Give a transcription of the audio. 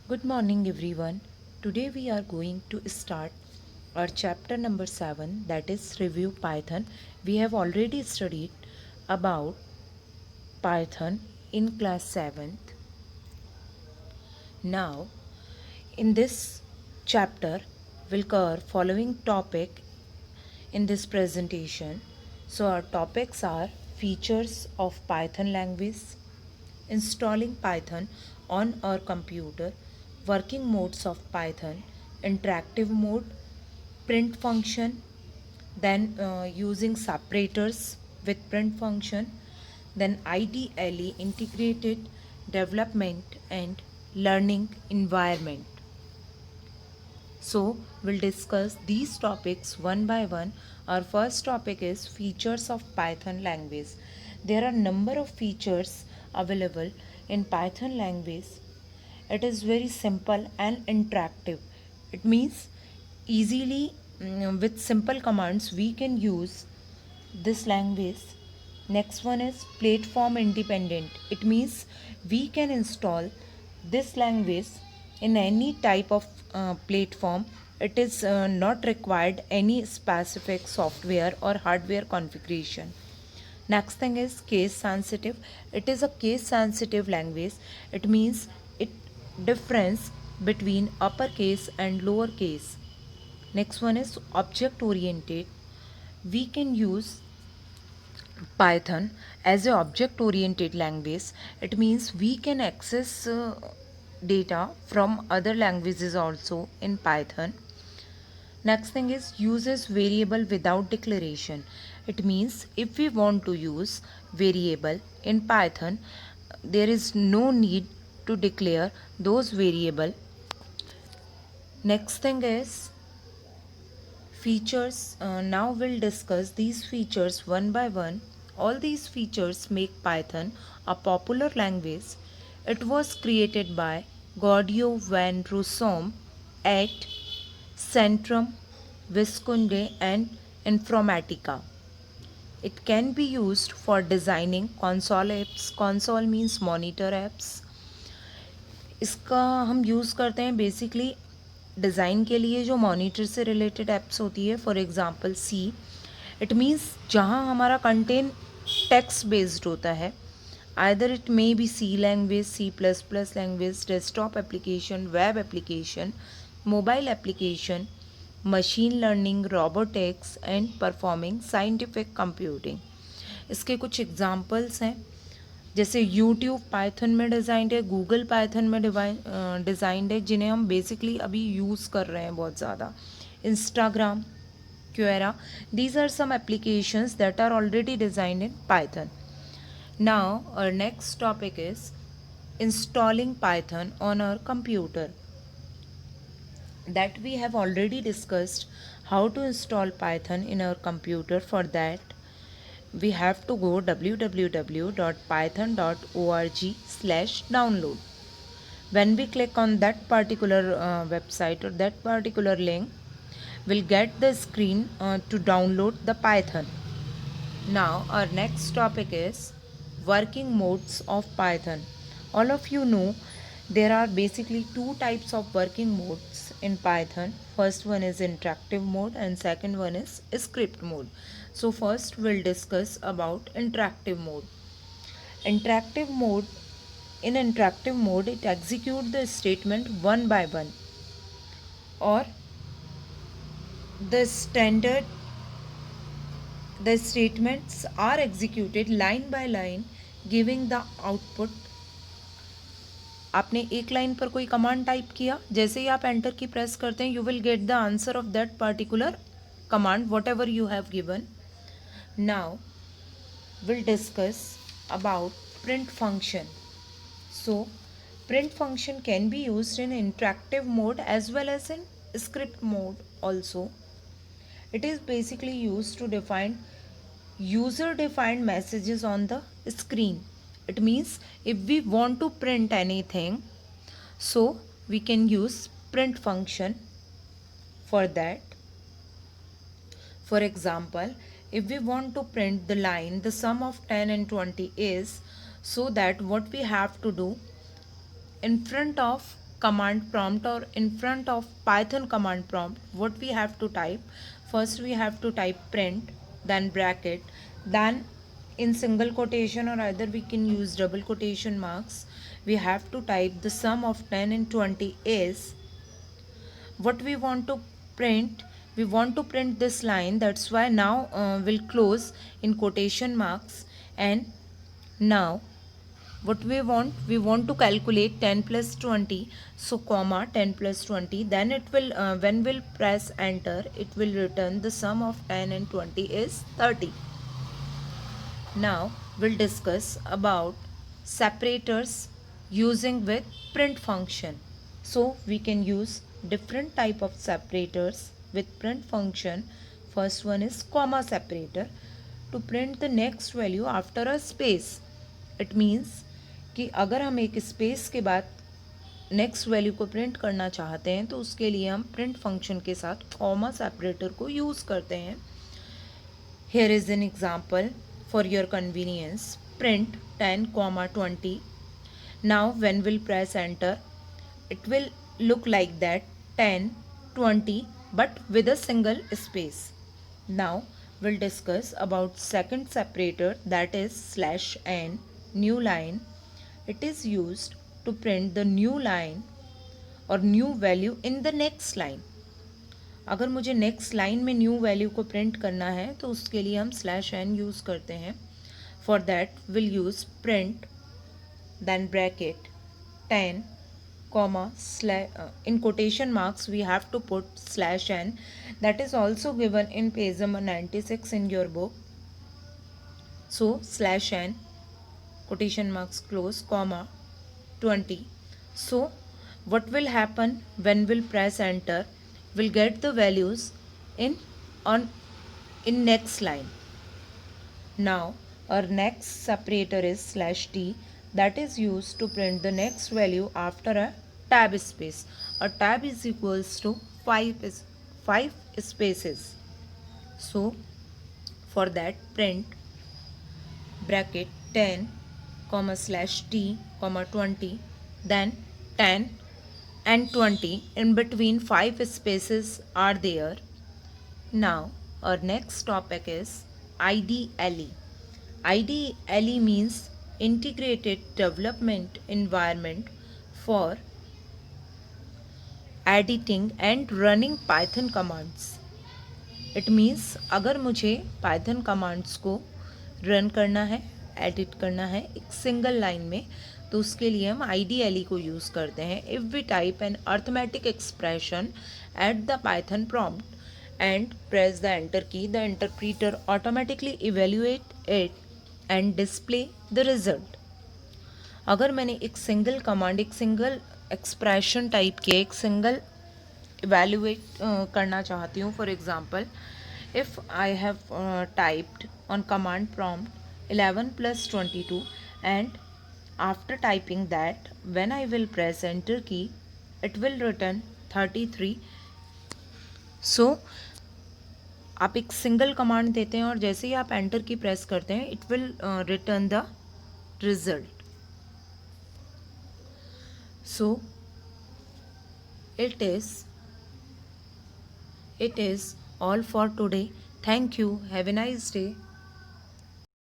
Good morning, everyone. Today we are going to start our chapter number 7, that is Review Python. We have already studied about Python in class 7th. Now, in this chapter, we'll cover following topic in this presentation. So, our topics are features of Python language, installing Python on our computer, working modes of Python, interactive mode, print function, then using separators with print function, then IDLE integrated development and learning environment. So, we'll discuss these topics one by one. Our first topic is features of Python language. There are number of features available in Python language. It is very simple and interactive. It means easily with simple commands we can use this language. Next one is platform independent. It means we can install this language in any type of platform. It is not required any specific software or hardware configuration. Next thing is case sensitive. It is a case sensitive language. It means it difference between uppercase and lowercase. Next one is object oriented. We can use Python as a object oriented language. It means we can access data from other languages also in Python. Next thing is uses variable without declaration. It means if we want to use variable in Python, there is no need to declare those variable. Next thing is features. Now we'll discuss these features one by one. All these features make Python a popular language. It was created by Gaudio van Rossum at Centrum, Visconde and Informatica. It can be used for designing console apps. Console means monitor apps. इसका हम use करते हैं basically design के लिए जो monitor से related apps होती है. For example C. It means जहाँ हमारा कंटेंट टेक्स्ट बेस्ड होता है. Either it may be C language, C plus plus language, desktop application, web application, mobile application, machine learning, robotics and performing scientific computing. इसके कुछ examples हैं, जैसे YouTube Python में designed है, गूगल पाइथन में designed है, जिन्हें हम बेसिकली अभी यूज़ कर रहे हैं बहुत ज़्यादा. Instagram, Quora, these are some applications that are already designed in Python. Now our next topic is installing Python on our computer. That we have already discussed how to install Python in our computer. For that we have to go www.python.org/download. When we click on that particular website or that particular link, we'll get the screen to download the Python. Now our next topic is working modes of Python. All of you know there are basically two types of working modes in Python. First one is interactive mode and second one is script mode. So first we'll discuss about interactive mode. Interactive mode, in interactive mode it executes the statement one by one, or the standard the statements are executed line by line giving the output. आपने एक line पर कोई command type किया, जैसे ही आप enter की press करते हैं you will get the answer of that particular command what ever you have given. Now will discuss about print function. So print function can be used in interactive mode as well as in script mode also. It is basically used to define user defined messages on the screen. It means if we want to print anything, so we can use print function for that. For example, if we want to print the line the sum of 10 and 20 is, so that what we have to do, in front of command prompt or in front of Python command prompt, what we have to type? First we have to type print, then bracket, then in single quotation or either we can use double quotation marks, we have to type the sum of 10 and 20 is what we want to print. We want to print this line, that's why now we'll close in quotation marks. And now what we want to calculate 10 plus 20, so comma 10 plus 20, then it will when we'll press enter, it will return the sum of 10 and 20 is 30. Now we'll discuss about separators using with print function. So we can use different type of separators with print function. First one is comma separator to print the next value after a space. It means कि अगर हम एक space के बाद next value को print करना चाहते हैं तो उसके लिए हम प्रिंट फंक्शन के साथ कॉमा सेपरेटर को यूज़ करते हैं. Here is an example for your convenience. Print 10, 20. Now when we'll press enter, it will look like that 10, 20 but with a single space. Now we'll discuss about second separator, that is /n, new line. It is used to print the new line or new value in the next line. अगर मुझे next line में new value को print करना है तो उसके लिए हम /n यूज़ करते हैं. For that will use print then bracket 10 comma in quotation marks we have to put /n, that is also given in page number 96 in your book. So /n quotation marks close comma 20. So what will happen when we'll press enter? We'll get the values in next line. Now our next separator is /t, that is used to print the next value after a tab space. A tab is equals to 5 spaces. So for that print bracket 10 comma /t comma 20, then 10 and 20 in between 5 spaces are there. Now our next topic is IDLE. IDLE means integrated development environment for editing and running Python commands. It means अगर मुझे Python commands को run करना है, edit करना है एक single line में, तो उसके लिए हम IDLE को यूज़ करते हैं. If we type an arithmetic expression at the Python prompt and press the enter key, the interpreter automatically evaluate it and display the result. अगर मैंने एक सिंगल कमांड, एक सिंगल एक्सप्रेशन टाइप किया, एक single evaluate करना चाहती हूँ, for example if I have typed on command prompt 11 plus 22 and after typing that when I will press enter key it will return 33. So आप एक single command देते हैं और जैसे ही आप एंटर की प्रेस करते हैं it will return the result. So it is all for today. Thank you. Have a nice day.